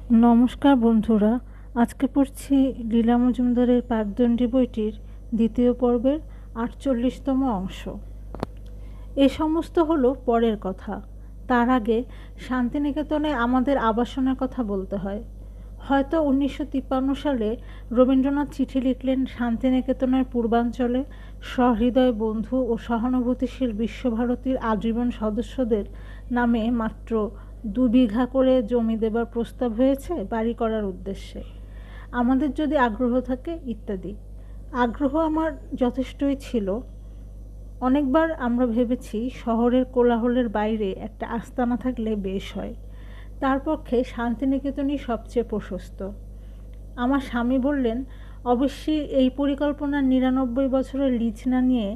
নমস্কার বন্ধুরা, আজকে পড়ছি লীলা মজুমদারের পাকদণ্ডী বইটির দ্বিতীয় পর্বের ৪৮তম অংশ। এ সমস্ত হলো পরের কথা। তার আগে শান্তিনিকেতনে আমাদের আবাসনের কথা বলতে হয়। হয়তো 1953 সালে রবীন্দ্রনাথ চিঠি লিখলেন শান্তিনিকেতনের পূর্বাঞ্চলে সহৃদয় বন্ধু ও সহানুভূতিশীল বিশ্বভারতীর আজীবন সদস্যদের নামে মাত্র 2 বিঘা করে জমি দেবার প্রস্তাব হয়েছে বাড়ি করার উদ্দেশ্যে। আমাদের যদি আগ্রহ থাকে ইত্যাদি। আগ্রহ আমার যথেষ্টই ছিল। অনেকবার আমরা ভেবেছি শহরের কোলাহলের বাইরে একটা আস্তানা থাকলে বেশ হয়। তার পক্ষে শান্তিনিকেতনই সবচেয়ে প্রশস্ত। আমার স্বামী বললেন, অবশ্যই এই পরিকল্পনা 99 বছরের লিজ না নিয়ে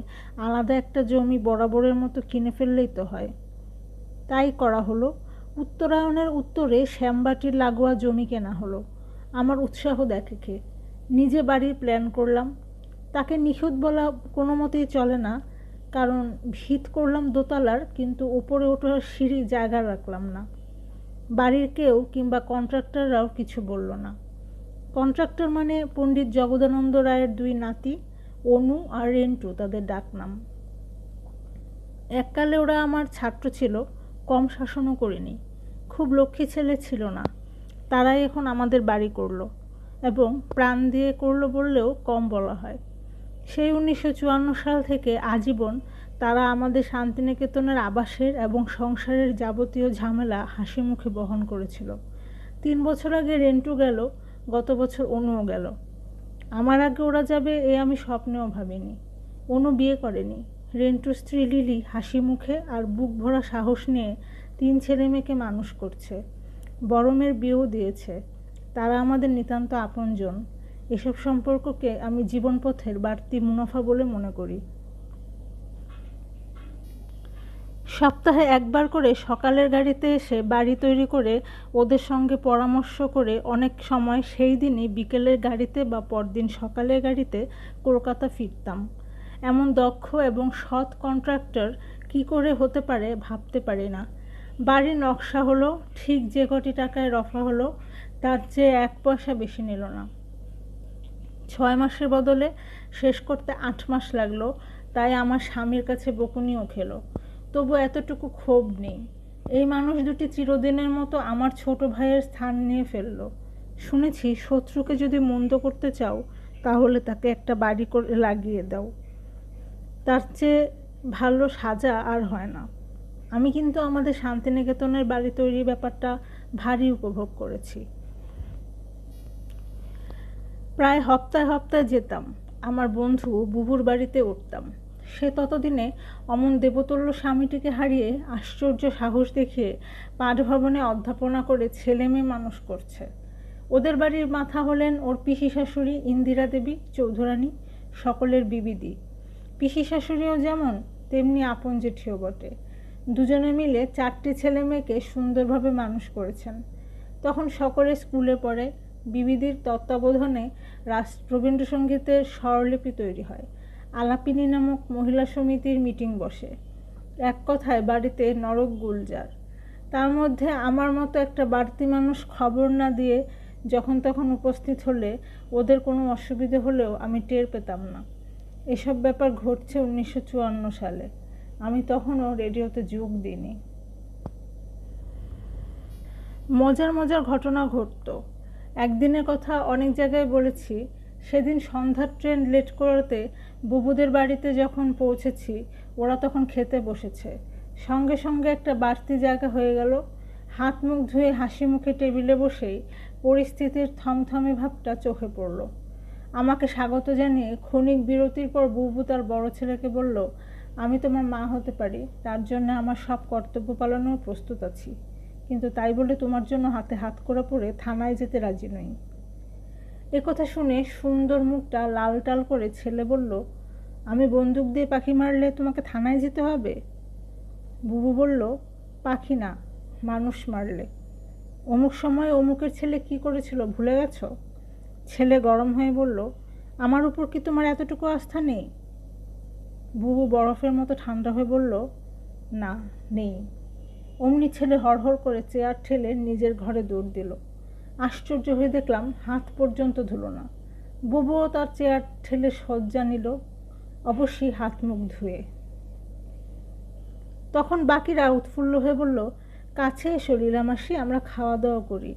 আলাদা একটা জমি বরাবরের মতো কিনে ফেললেই তো হয়। তাই করা হলো। উত্তরায়ণের উত্তরে শ্যামবাটির লাগোয়া জমি কেনা হলো। আমার উৎসাহ দেখে নিজে বাড়ির প্ল্যান করলাম। তাকে নিখুঁত বলা কোনো মতেই চলে না, কারণ ভিত করলাম দোতলার, কিন্তু ওপরে ওঠার সিঁড়ি জায়গা রাখলাম না। বাড়ির কেউ কিংবা কন্ট্রাক্টররাও কিছু বলল না। কন্ট্রাক্টর মানে পণ্ডিত জগদানন্দ রায়ের 2 নাতি, অনু আর রেন্টু তাদের ডাকনাম। এককালে ওরা আমার ছাত্র ছিল, কম শাসনও করিনি। খুব লক্ষ্মী ছেলে ছিল না। তারাই এখন আমাদের বাড়ি করলো, এবং প্রাণ দিয়ে করলো বললেও কম বলা হয়। সেই 1954 সাল থেকে আজীবন তারা আমাদের শান্তিনিকেতনের আবাসের এবং সংসারের যাবতীয় ঝামেলা হাসি মুখে বহন করেছিল। 3 বছর আগে রেন্টু গেল, গত বছর অনুও গেল। আমার আগে ওরা যাবে এ আমি স্বপ্নেও ভাবিনি। অনু বিয়ে করেনি। রেন্টুর স্ত্রী লিলি হাসি মুখে আর বুক ভরা সাহস নিয়ে 3 ছেলে মেয়েকে মানুষ করছে। বড় মেয়ের বিয়েও দিয়েছে। তারা আমাদের নিতান্ত আপনজন। এসব সম্পর্ককে আমি জীবনপথের বাড়তি মুনাফা বলে মনে করি। সপ্তাহে একবার করে সকালের গাড়িতে এসে বাড়ি তৈরি করে ওদের সঙ্গে পরামর্শ করে অনেক সময় সেই দিনই বিকেলের গাড়িতে বা পরদিন সকালের গাড়িতে কলকাতা ফিরতাম। এমন দক্ষ এবং সৎ কন্ট্রাক্টর কি করে হতে পারে ভাবতে পারি না। বাড়ির নকশা হলো, ঠিক যে কটি টাকায় রফা হলো তার চেয়ে 1 পয়সা বেশি নিল না। 6 মাসের বদলে শেষ করতে 8 মাস লাগলো। তাই আমার স্বামীর কাছে বকুনিও খেলো। তবু এতটুকু ক্ষোভ নেই। এই মানুষ দুটি চিরদিনের মতো আমার ছোট ভাইয়ের স্থান নিয়ে ফেললো। শুনেছি শত্রুকে যদি মন্দ করতে চাও তাহলে তাকে একটা বাড়ি করে লাগিয়ে দাও। তার চেয়ে ভালো সাজা আর হয় না। আমি কিন্তু আমাদের শান্তিনিকেতনের বাড়ি তৈরির ব্যাপারটা ভারী উপভোগ করেছি। প্রায় হপ্তায় হপ্তায় যেতাম। আমার বন্ধু বুবুর বাড়িতে উঠতাম। সে ততদিনে অমন দেবতুল্য স্বামীটিকে হারিয়ে আশ্চর্য সাহস দেখিয়ে পাঠভবনে অধ্যাপনা করে ছেলে মেয়ে মানুষ করছে। ওদের বাড়ির মাথা হলেন ওর পিসি শাশুড়ি ইন্দিরা দেবী চৌধুরানী, সকলের বিবিদি। পিসি শাশুড়িও যেমন তেমনি আপন জেঠিও বটে। দুজনে মিলে 4টি ছেলে মেয়েকে সুন্দরভাবে মানুষ করেছেন। তখন সকলে স্কুলে পড়ে। বিবিদির তত্ত্বাবধানে রবীন্দ্রসঙ্গীতের স্বরলিপি তৈরি হয়। আলাপিনী নামক মহিলা সমিতির মিটিং বসে। এক কথায় বাড়িতে নরক গুলজার। তার মধ্যে আমার মতো একটা বাড়তি মানুষ খবর না দিয়ে যখন তখন উপস্থিত হলে ওদের কোনো অসুবিধে হলেও আমি টের পেতাম না। এসব ব্যাপার ঘটছে 1954 সালে। আমি তখনও রেডিওতে যোগ দিইনি। মজার মজার ঘটনা ঘটত। একদিনের কথা অনেক জায়গায় বলেছি। সেদিন সন্ধ্যার ট্রেন লেট করতে বুবুদের বাড়িতে যখন পৌঁছেছি ওরা তখন খেতে বসেছে। সঙ্গে সঙ্গে একটা বাড়তি জায়গা হয়ে গেল। হাত মুখ ধুয়ে হাসি মুখে টেবিলে বসেই পরিস্থিতির থমথমে ভাবটা চোখে পড়ল। আমাকে স্বাগত জানিয়ে ক্ষণিক বিরতির পর বুবু তার বড় ছেলেকে বলল, আমি তোমার মা হতে পারি, তার জন্য আমার সব কর্তব্য পালনেও প্রস্তুত আছি, কিন্তু তাই বলে তোমার জন্য হাতে হাত করা পড়ে থানায় যেতে রাজি নই। একথা শুনে সুন্দর মুখটা লাল টাল করে ছেলে বলল, আমি বন্দুক দিয়ে পাখি মারলে তোমাকে থানায় যেতে হবে? বুবু বলল, পাখি না, মানুষ মারলে। অমুক সময় অমুকের ছেলে কি করেছিল ভুলে গেছ? ছেলে গরম হয়ে বলল, আমার উপর কি তোমার এতটুকু আস্থা নেই? বুবু বরফের মতো ঠান্ডা হয়ে বলল, না, নেই। অমনি ছেলে হড়হড় করে চেয়ার ঠেলে নিজের ঘরে দৌড় দিল। আশ্চর্য হয়ে দেখলাম হাত পর্যন্ত ধুলো না। বুবুও তার চেয়ার ঠেলে শয্যা নিল, অবশ্যই হাত মুখ ধুয়ে। তখন বাকিরা উৎফুল্ল হয়ে বলল, কাছে এসো লীলামাসি, আমরা খাওয়া দাওয়া করি।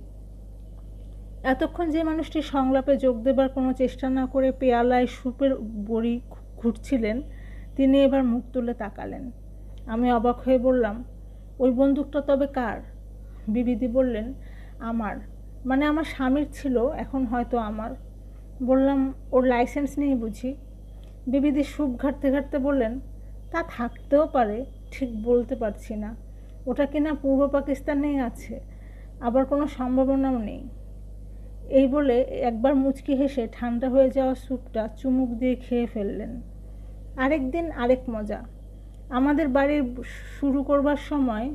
এতক্ষণ যে মানুষটি সংলাপে যোগ দেবার কোনো চেষ্টা না করে পেয়ালায় সুপের বড়ি ঘুরছিলেন, তিনি এবার মুখ তুলে তাকালেন। আমি অবাক হয়ে বললাম, ওই বন্দুকটা তবে কার? বিবিদি বললেন, আমার, মানে আমার স্বামীর ছিল, এখন হয়তো আমার। বললাম, ওর লাইসেন্স নেই বুঝি? বিবিদি সুপ ঘাটতে ঘাটতে বললেন, তা থাকতেও পারে, ঠিক বলতে পারছি না। ওটা কিনা পূর্ব পাকিস্তানেই আছে, আবার কোনো সম্ভাবনাও নেই। এই বলে একবার মুচকি হেসে ঠান্ডা হয়ে যাওয়া স্যুপটা চুমুক দিয়ে খেয়ে ফেললেন। আরেক দিন আরেক মজা। আমাদের বাড়ির শুরু করবার সময়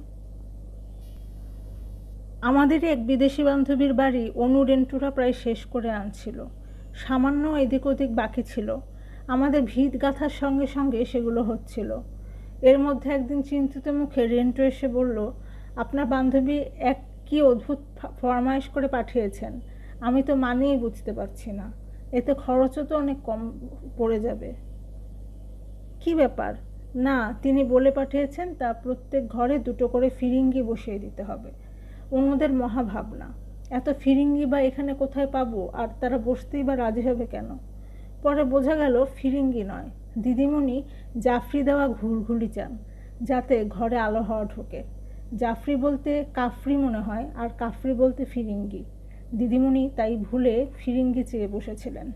আমাদেরই এক বিদেশি বান্ধবীর বাড়ি অনুরেন্টুরা প্রায় শেষ করে আনছিল। সামান্য এদিক ওদিক বাকি ছিল। আমাদের ভিত গাঁথার সঙ্গে সঙ্গে সেগুলো হচ্ছিল। এর মধ্যে একদিন চিন্তিত মুখে রেন্টু এসে বলল, আপনার বান্ধবী এক কি অদ্ভুত ফরমায়েশ করে পাঠিয়েছেন, আমি তো মানিয়ে বুঝতে পারছি না। এতে খরচও তো অনেক কম পড়ে যাবে। কি ব্যাপার? না, তিনি বলে পাঠিয়েছেন তা প্রত্যেক ঘরে 2টো করে ফিরিঙ্গি বসিয়ে দিতে হবে। অন্যদের মহাভাবনা, এত ফিরিঙ্গি বা এখানে কোথায় পাবো, আর তারা বসতেই বা রাজি হবে কেন? পরে বোঝা গেল ফিরিঙ্গি নয়, দিদিমণি জাফরি দেওয়া ঘুরঘুলি চান, যাতে ঘরে আলো হাওয়া ঢোকে। জাফরি বলতে কাফরি মনে হয়, আর কাফরি বলতে ফিরিঙ্গি। দিদিমণি তাই ভুলে ফিরিঙ্গি চেয়ে বসেছিলেন।